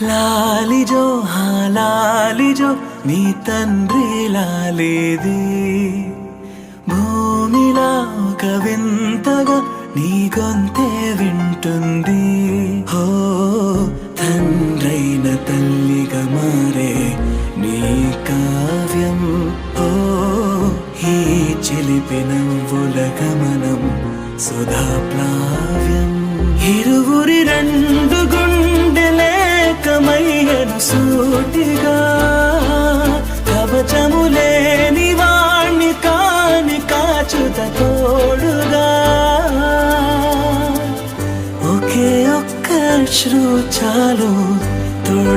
లాలిజో లాలిజో నీ తండ్రి లాలేది భూమిలా ఒక వింతగా నీ గొంతే వింటుంది హో తండ్రైన తల్లిగా మారే నీ కావ్యం ఓ ఈ చిలిపి నవ్వుల గమనం సుధా ప్లావ్యం ఇరువురి రెండు గుండెలేకమయ్యను సూటిగా కవచములేని వాణ్ణి కాని కాచుత తోడుగా ఒకే ఒక్క శ్రు చాలు